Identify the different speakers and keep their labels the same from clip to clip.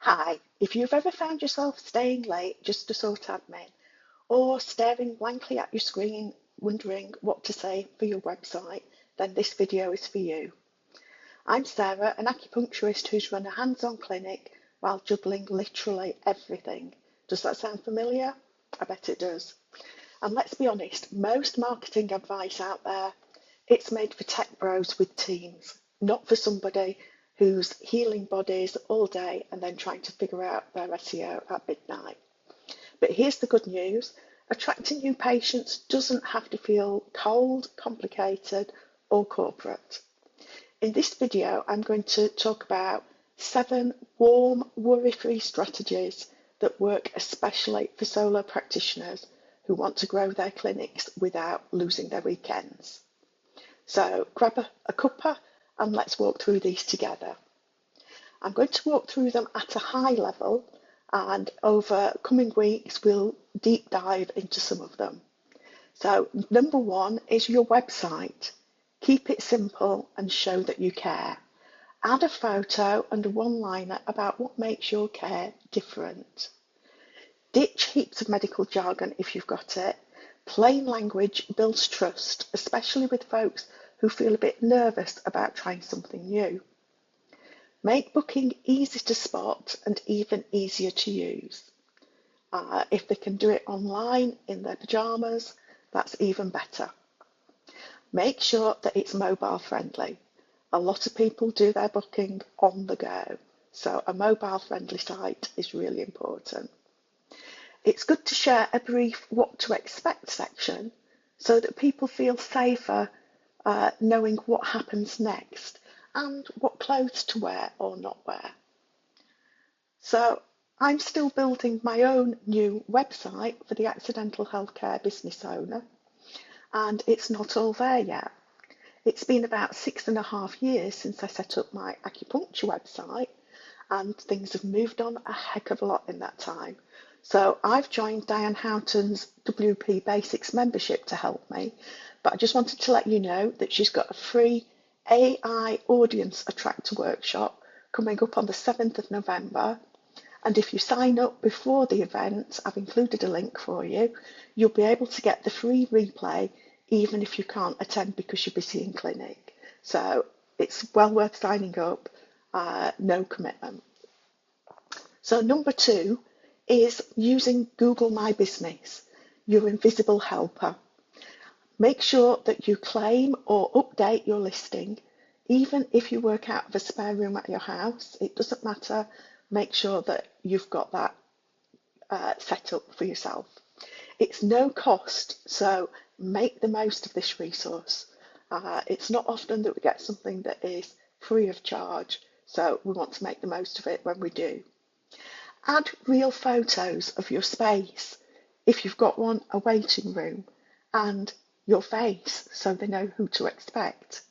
Speaker 1: Hi, if you've ever found yourself staying late just to sort admin, or staring blankly at your screen wondering what to say for your website, then this video is for you. I'm Sarah, an acupuncturist who's run a hands-on clinic while juggling literally everything. Does that sound familiar? I bet it does. And let's be honest, most marketing advice out there, it's made for tech bros with teams, not for somebody who's healing bodies all day and then trying to figure out their SEO at midnight. But here's the good news. Attracting new patients doesn't have to feel cold, complicated, or corporate. In this video, I'm going to talk about 7 warm, worry-free strategies that work especially for solo practitioners who want to grow their clinics without losing their weekends. So grab a cuppa and let's walk through these together. I'm going to walk through them at a high level, and over coming weeks we'll deep dive into some of them. So number 1 is your website. Keep it simple and show that you care. Add a photo and a one-liner about what makes your care different. Ditch heaps of medical jargon if you've got it. Plain language builds trust, especially with folks who feel a bit nervous about trying something new. Make booking easy to spot and even easier to use. If they can do it online in their pajamas, that's even better. Make sure that it's mobile friendly. A lot of people do their booking on the go, so a mobile friendly site is really important. It's good to share a brief what to expect section so that people feel safer knowing what happens next and what clothes to wear or not wear. So I'm still building my own new website for the accidental healthcare business owner, and it's not all there yet. It's been about 6.5 years since I set up my acupuncture website, and things have moved on a heck of a lot in that time. So I've joined Diane Houghton's WP Basics membership to help me, but I just wanted to let you know that she's got a free AI audience attractor workshop coming up on the 7th of November. And if you sign up before the event, I've included a link for you, you'll be able to get the free replay even if you can't attend because you're busy in clinic. So it's well worth signing up, no commitment. So number 2 is using Google My Business, your invisible helper. Make sure that you claim or update your listing, even if you work out of a spare room at your house. It doesn't matter. Make sure that you've got that set up for yourself. It's no cost, so make the most of this resource. It's not often that we get something that is free of charge, so we want to make the most of it when we do. Add real photos of your space, if you've got one, a waiting room, and your face so they know who to expect.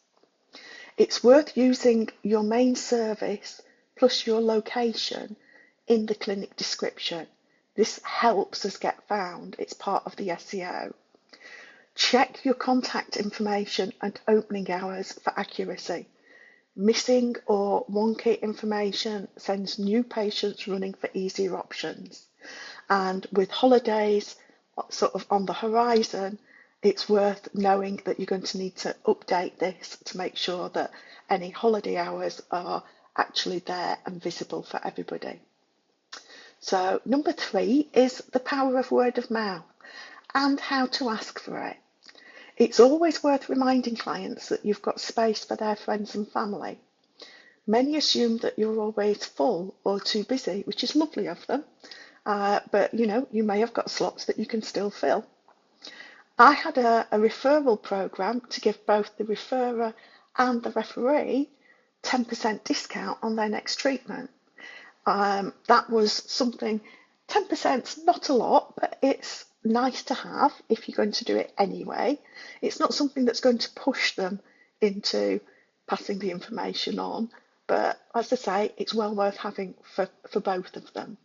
Speaker 1: It's worth using your main service plus your location in the clinic description. This helps us get found. It's part of the SEO. Check your contact information and opening hours for accuracy. Missing or wonky information sends new patients running for easier options. And with holidays sort of on the horizon, it's worth knowing that you're going to need to update this to make sure that any holiday hours are actually there and visible for everybody. So number 3 is the power of word of mouth and how to ask for it. It's always worth reminding clients that you've got space for their friends and family. Many assume that you're always full or too busy, which is lovely of them, but you may have got slots that you can still fill. I had a referral program to give both the referrer and the referee 10% discount on their next treatment. That was something, 10%'s not a lot, but it's nice to have if you're going to do it anyway. It's not something that's going to push them into passing the information on, but as I say, it's well worth having for both of them.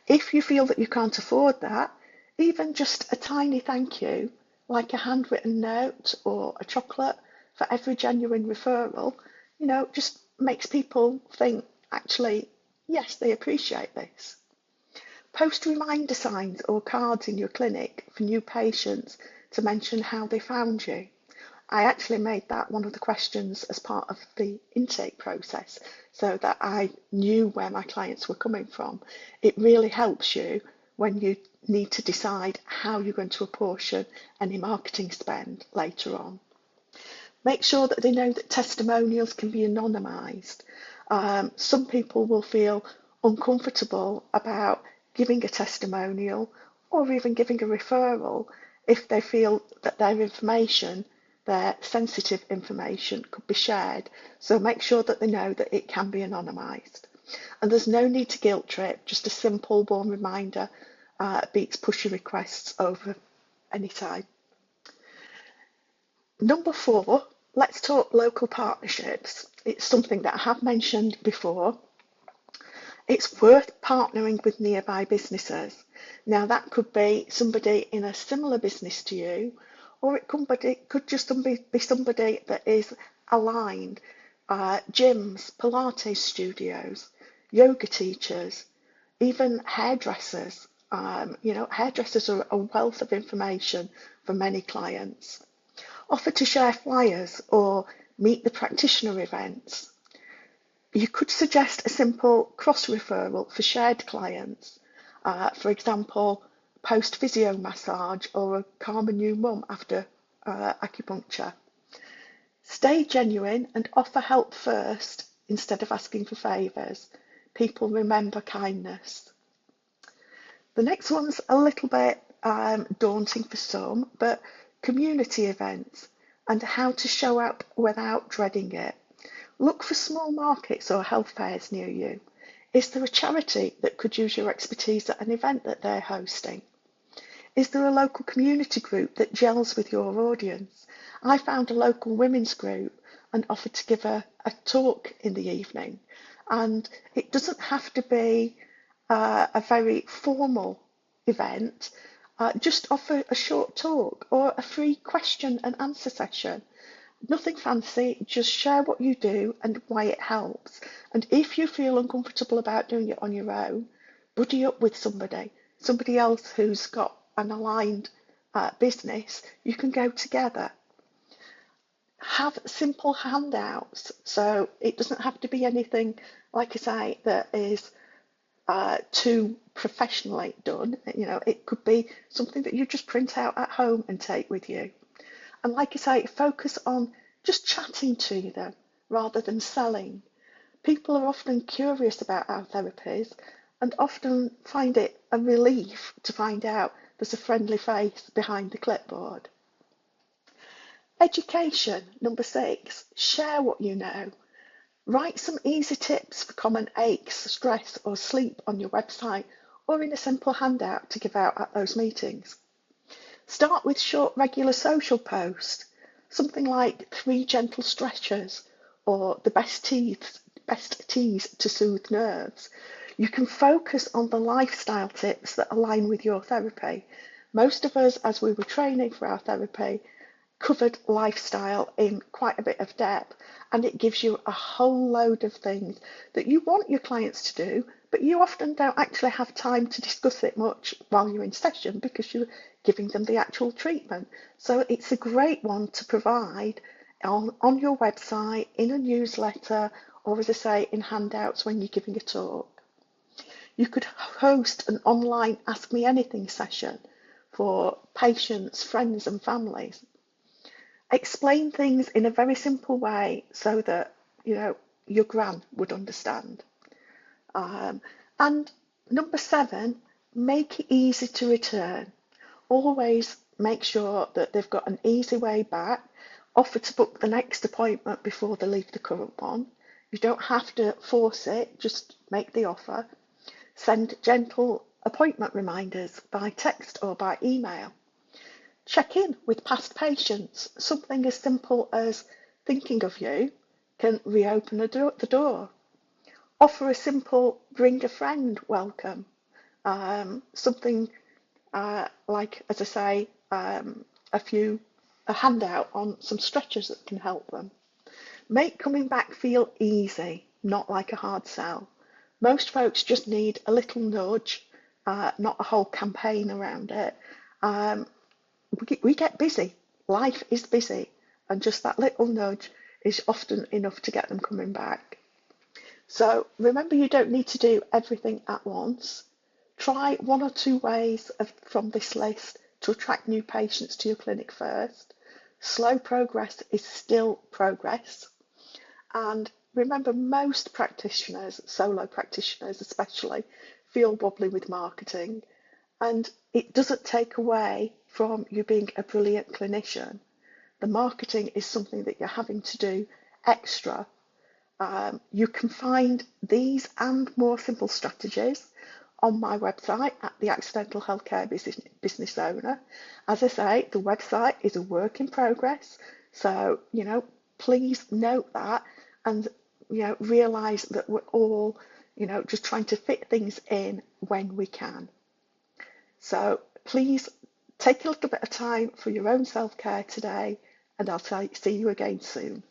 Speaker 1: If you feel that you can't afford that, even just a tiny thank you, like a handwritten note or a chocolate for every genuine referral, just makes people think, actually, Yes, they appreciate this. Post reminder signs or cards in your clinic for new patients to mention how they found you. I actually made that one of the questions as part of the intake process so that I knew where my clients were coming from. It really helps you when you need to decide how you're going to apportion any marketing spend later on. Make sure that they know that testimonials can be anonymised. Some people will feel uncomfortable about giving a testimonial or even giving a referral if they feel that their information, their sensitive information, could be shared. So make sure that they know that it can be anonymised. And there's no need to guilt trip, just a simple warm reminder beats pushy requests over any time. Number 4, let's talk local partnerships. It's something that I have mentioned before. It's worth partnering with nearby businesses. Now, that could be somebody in a similar business to you, or it could just be somebody that is aligned. Gyms, Pilates studios, yoga teachers, even hairdressers. Hairdressers are a wealth of information for many clients. Offer to share flyers or meet the practitioner events. You could suggest a simple cross-referral for shared clients. For example, post-physio massage or a calm a new mum after acupuncture. Stay genuine and offer help first instead of asking for favours. People remember kindness. The next one's a little bit daunting for some, but community events and how to show up without dreading it. Look for small markets or health fairs near you. Is there a charity that could use your expertise at an event that they're hosting? Is there a local community group that gels with your audience? I found a local women's group and offered to give a talk in the evening. And it doesn't have to be a very formal event. Just offer a short talk or a free question and answer session. Nothing fancy, just share what you do and why it helps. And if you feel uncomfortable about doing it on your own, buddy up with somebody else who's got an aligned business. You can go together. Have simple handouts, so it doesn't have to be anything, like I say, that is too professionally done. It could be something that you just print out at home and take with you. And like I say, focus on just chatting to them rather than selling. People are often curious about our therapies and often find it a relief to find out there's a friendly face behind the clipboard. Education, number 6, share what you know. Write some easy tips for common aches, stress or sleep on your website or in a simple handout to give out at those meetings. Start with short regular social posts, something like 3 gentle stretches or the best teas to soothe nerves. You can focus on the lifestyle tips that align with your therapy. Most of us, as we were training for our therapy, covered lifestyle in quite a bit of depth, and it gives you a whole load of things that you want your clients to do, but you often don't actually have time to discuss it much while you're in session because you're giving them the actual treatment. So it's a great one to provide on your website, in a newsletter, or as I say, in handouts when you're giving a talk. You could host an online Ask Me Anything session for patients, friends and families. Explain things in a very simple way so that your gran would understand. And number 7, make it easy to return. Always make sure that they've got an easy way back. Offer to book the next appointment before they leave the current one. You don't have to force it, just make the offer. Send gentle appointment reminders by text or by email. Check in with past patients. Something as simple as thinking of you can reopen the door. Offer a simple bring a friend welcome. Something like, as I say, a handout on some stretchers that can help them. Make coming back feel easy, not like a hard sell. Most folks just need a little nudge, not a whole campaign around it. Um, we get busy. Life is busy, and just that little nudge is often enough to get them coming back. So remember, you don't need to do everything at once. Try one or two ways from this list to attract new patients to your clinic first. Slow progress is still progress. And remember, most practitioners, solo practitioners especially, feel wobbly with marketing. And it doesn't take away from you being a brilliant clinician. The marketing is something that you're having to do extra. You can find these and more simple strategies on my website at the Accidental Healthcare Business Owner. As I say, the website is a work in progress, so please note that, and realise that we're all just trying to fit things in when we can. So please take a little bit of time for your own self-care today, and I'll see you again soon.